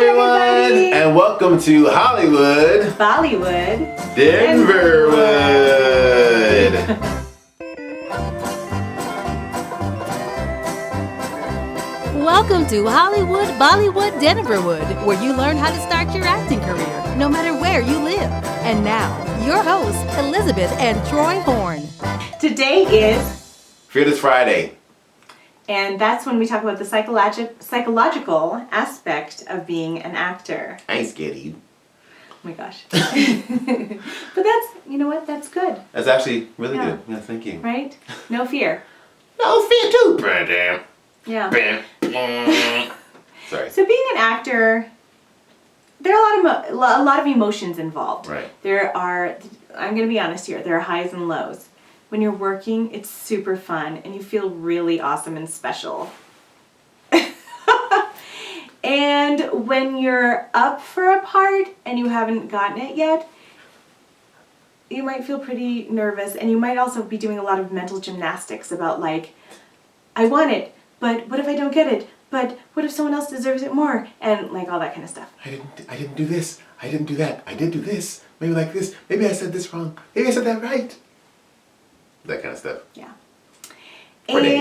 everyone, and welcome to Hollywood, Bollywood, Denverwood. Welcome to Hollywood, Bollywood, Denverwood, where you learn how to start your acting career, no matter where you live. And now, your hosts, Elizabeth and Troy Horn. Today is Fearless Friday. And that's when we talk about the psychological aspect of being an actor. I ain't scared of you. Oh my gosh. But that's, you know what, that's good. That's actually really good. Yeah, thank you. Right? No fear. No fear too. Yeah. Sorry. So being an actor, there are a lot of emotions involved. Right. I'm going to be honest here, there are highs and lows. When you're working, it's super fun and you feel really awesome and special. And when you're up for a part and you haven't gotten it yet, you might feel pretty nervous, and you might also be doing a lot of mental gymnastics about, like, I want it, but what if I don't get it? But what if someone else deserves it more? And like all that kind of stuff. I didn't do this. I didn't do that. I did do this. Maybe like this. Maybe I said this wrong. Maybe I said that right. That kind of stuff. Yeah. For days.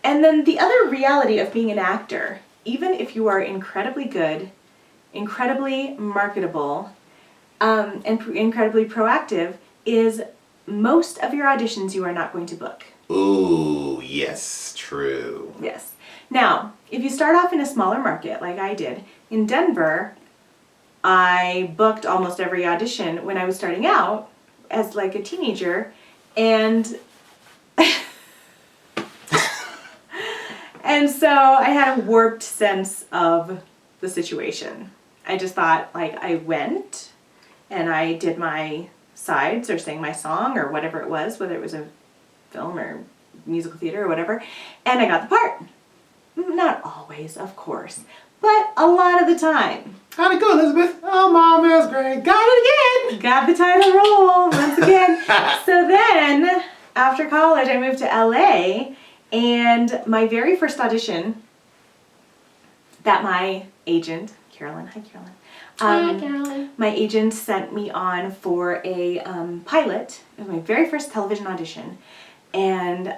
And then the other reality of being an actor, even if you are incredibly good, incredibly marketable, and incredibly proactive, is most of your auditions you are not going to book. Ooh, yes, true. Yes. Now, if you start off in a smaller market, like I did, in Denver, I booked almost every audition when I was starting out as like a teenager, and and so I had a warped sense of the situation. I just thought, like, I went and I did my sides or sang my song or whatever it was, whether it was a film or musical theater or whatever, and I got the part. Not always, of course, but a lot of the time. How'd it go, Elizabeth? Oh, Mom, it was great. Got it again. Got the title role once again. So then, after college, I moved to LA, and my very first audition that my agent, Carolyn, hi Carolyn. Hi, Carolyn. My agent sent me on for a pilot. It was my very first television audition, and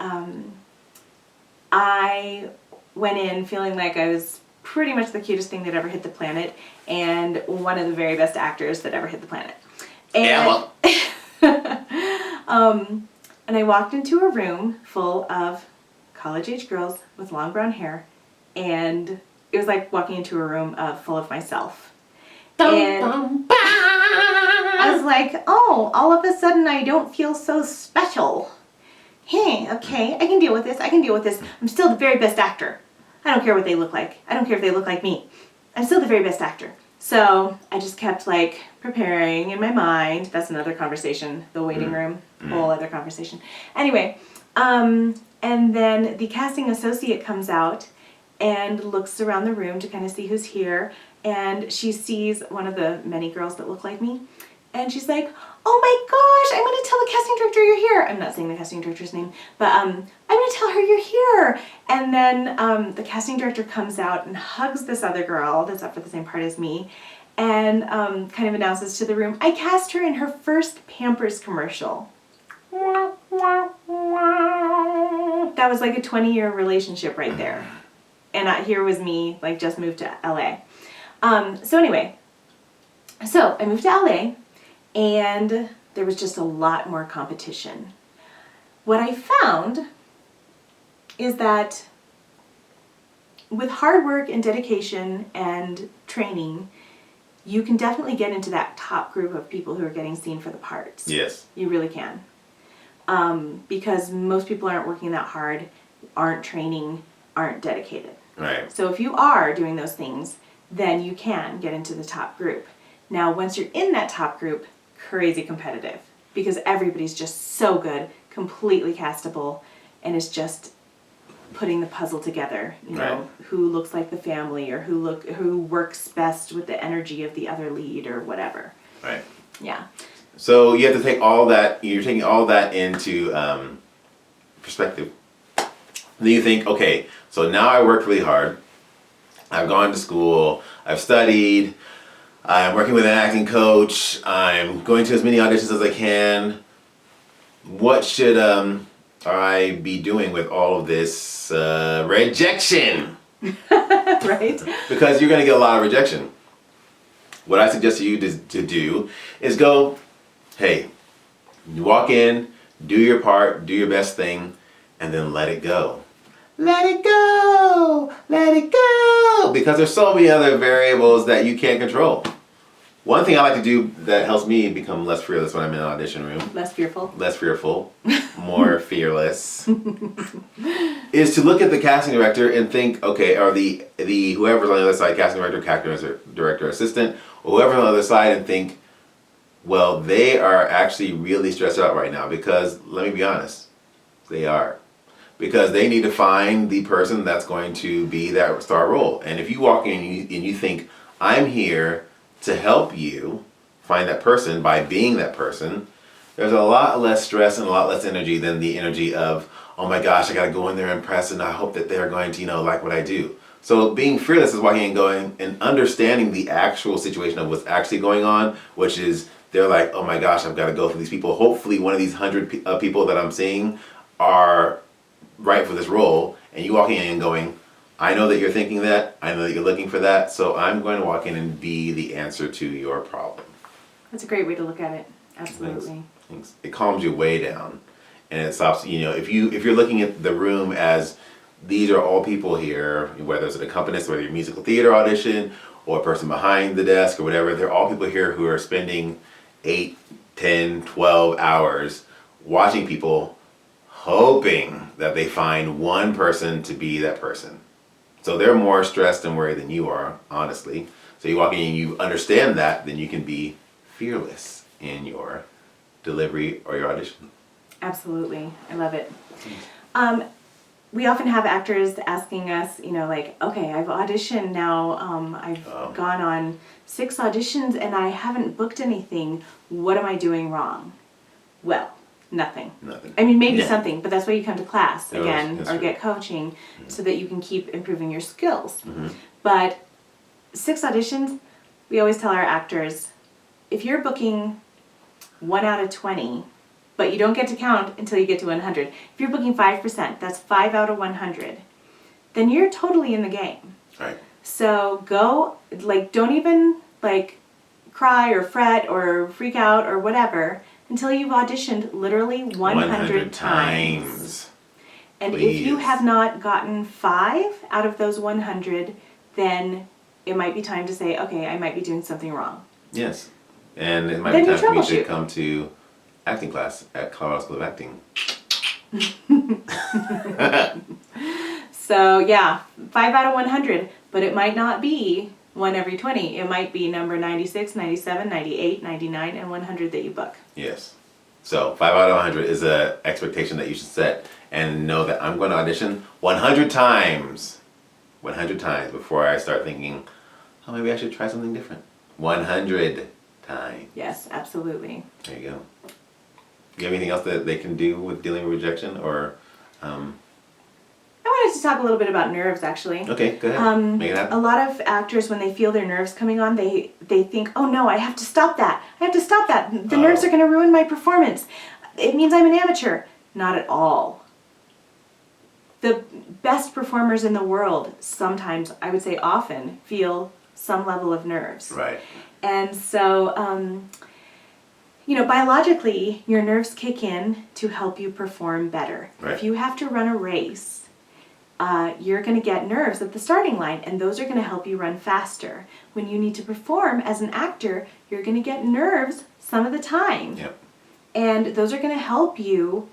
I went in feeling like I was pretty much the cutest thing that ever hit the planet, and one of the very best actors that ever hit the planet. And, and I walked into a room full of college-age girls with long brown hair, and it was like walking into a room full of myself. And I was like, oh, all of a sudden I don't feel so special. Hey, okay, I can deal with this. I'm still the very best actor. I don't care what they look like. I don't care if they look like me. I'm still the very best actor. So I just kept like preparing in my mind. That's another conversation. The waiting room, whole other conversation. Anyway, and then the casting associate comes out and looks around the room to kind of see who's here. And she sees one of the many girls that look like me. And she's like, oh my gosh, I'm going to tell the casting director you're here. I'm not saying the casting director's name, but I'm going to tell her you're here. And then the casting director comes out and hugs this other girl that's up for the same part as me, and kind of announces to the room, I cast her in her first Pampers commercial. That was like a 20-year relationship right there. And here was me, like, just moved to LA. So anyway, so I moved to LA, and there was just a lot more competition. What I found is that with hard work and dedication and training, you can definitely get into that top group of people who are getting seen for the parts. Yes. You really can. Because most people aren't working that hard, aren't training, aren't dedicated. Right. So if you are doing those things, then you can get into the top group. Now, once you're in that top group, crazy competitive, because everybody's just so good, completely castable, and it's just putting the puzzle together, you know, Right. Who looks like the family, or who works best with the energy of the other lead, or whatever. Right. Yeah. So you have to take all that, you're taking all that into perspective. Then you think, okay, so now I worked really hard. I've gone to school, I've studied, I'm working with an acting coach, I'm going to as many auditions as I can. What should I be doing with all of this rejection? Right? Because you're going to get a lot of rejection. What I suggest to you to do is go, hey, you walk in, do your part, do your best thing, and then let it go. Let it go! Let it go! Because there's so many other variables that you can't control. One thing I like to do that helps me become less fearless when I'm in an audition room. Less fearful. Less fearful. More fearless. Is to look at the casting director and think, okay, or the whoever's on the other side, casting director, director, assistant, or whoever's on the other side, and think, well, they are actually really stressed out right now because, let me be honest, they are. Because they need to find the person that's going to be that star role. And if you walk in and you think, I'm here to help you find that person by being that person, there's a lot less stress and a lot less energy than the energy of, oh my gosh, I gotta go in there and impress and I hope that they're going to, like what I do. So being fearless is walking and going and understanding the actual situation of what's actually going on, which is they're like, oh my gosh, I've got to go through these people. Hopefully one of these 100 people that I'm seeing are right for this role. And you walking in and going, I know that you're thinking that, I know that you're looking for that, so I'm going to walk in and be the answer to your problem. That's a great way to look at it. Absolutely. Thanks. It calms you way down. And it stops, if you're looking at the room as these are all people here, whether it's an accompanist, whether you're a musical theater audition, or a person behind the desk or whatever, they're all people here who are spending 8, 10, 12 hours watching people, hoping that they find one person to be that person. So they're more stressed and worried than you are, honestly. So you walk in and you understand that, then you can be fearless in your delivery or your audition. Absolutely. I love it. We often have actors asking us, like, okay, I've auditioned now. I've gone on 6 auditions and I haven't booked anything. What am I doing wrong? Well, nothing. I mean, maybe something, but that's why you come to class again or get coaching so that you can keep improving your skills. Mm-hmm. But 6 auditions, we always tell our actors, if you're booking 1 out of 20, but you don't get to count until you get to 100. If you're booking 5%, that's 5 out of 100. Then you're totally in the game. Right. So go, don't even, cry or fret or freak out or whatever until you've auditioned literally 100 times. And Please. If you have not gotten 5 out of those 100, then it might be time to say, okay, I might be doing something wrong. Yes. And it might be time for me to come to acting class at Colorado School of Acting. So yeah, 5 out of 100, but it might not be 1 every 20. It might be number 96, 97, 98, 99, and 100 that you book. Yes. So 5 out of 100 is an expectation that you should set and know that I'm going to audition 100 times. 100 times before I start thinking, oh, maybe I should try something different. 100 times. Yes, absolutely. There you go. Do you have anything else that they can do with dealing with rejection or... I wanted to talk a little bit about nerves, actually. Okay, go ahead. Make it happen. A lot of actors, when they feel their nerves coming on, they think, oh no, I have to stop that. I have to stop that. The nerves are going to ruin my performance. It means I'm an amateur. Not at all. The best performers in the world sometimes, I would say often, feel some level of nerves. Right. And so, biologically, your nerves kick in to help you perform better. Right. If you have to run a race, you're going to get nerves at the starting line, and those are going to help you run faster. When you need to perform as an actor, you're going to get nerves some of the time. Yep. And those are going to help you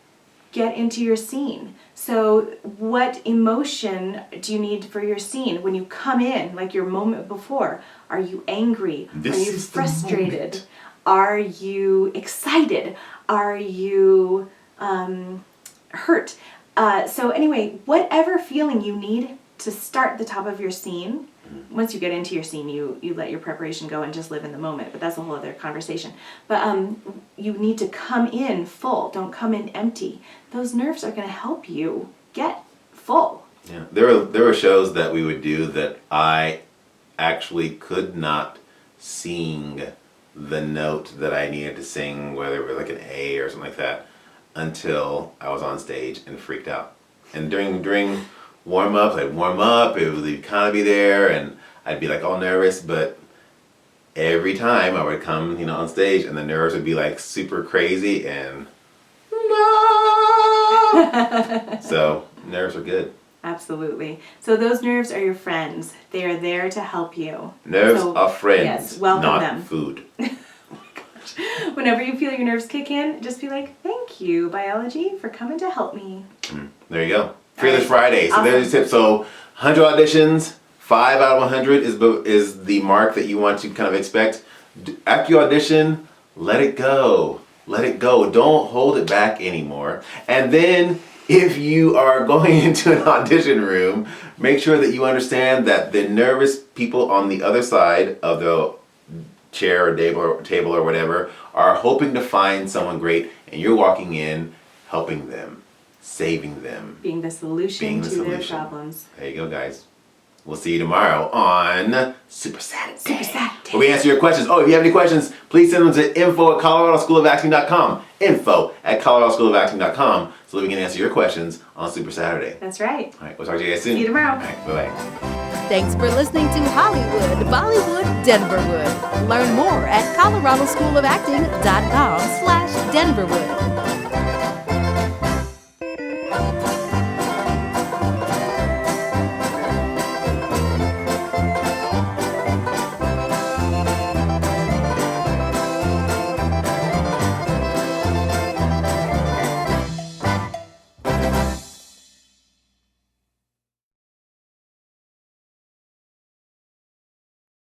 get into your scene. So what emotion do you need for your scene when you come in, like your moment before? Are you angry? Are you frustrated? Are you excited? Are you hurt? So anyway, whatever feeling you need to start the top of your scene, once you get into your scene, you let your preparation go and just live in the moment, but that's a whole other conversation. But you need to come in full, don't come in empty. Those nerves are going to help you get full. Yeah, there were shows that we would do that I actually could not sing the note that I needed to sing, whether it was like an A or something like that, until I was on stage and freaked out. And during warm ups, I'd warm up, it would kind of be there, and I'd be like all nervous, but every time I would come, on stage, and the nerves would be like super crazy, and so nerves are good. Absolutely. So those nerves are your friends. They are there to help you. Nerves So, are friends, yes, welcome not them. food. Whenever you feel your nerves kick in, just be like, thank you, biology, for coming to help me. There you go. Fearless right. Friday. So Awesome. there's your tip. So 100 auditions, 5 out of 100 is the mark that you want to kind of expect. After you audition, let it go. Let it go. Don't hold it back anymore. And then if you are going into an audition room, make sure that you understand that the nervous people on the other side of the chair or table or whatever are hoping to find someone great, and you're walking in helping them, saving them, Being the solution to their problems. There you go, guys. We'll see you tomorrow on Super Saturday. Super Saturday. Where we answer your questions. Oh, if you have any questions, please send them to info@coloradoschoolofacting.com. info@coloradoschoolofacting.com so that we can answer your questions on Super Saturday. That's right. All right, we'll talk to you guys soon. See you tomorrow. All right, bye-bye. Thanks for listening to Hollywood, Bollywood, Denverwood. Learn more at coloradoschoolofacting.com/Denverwood.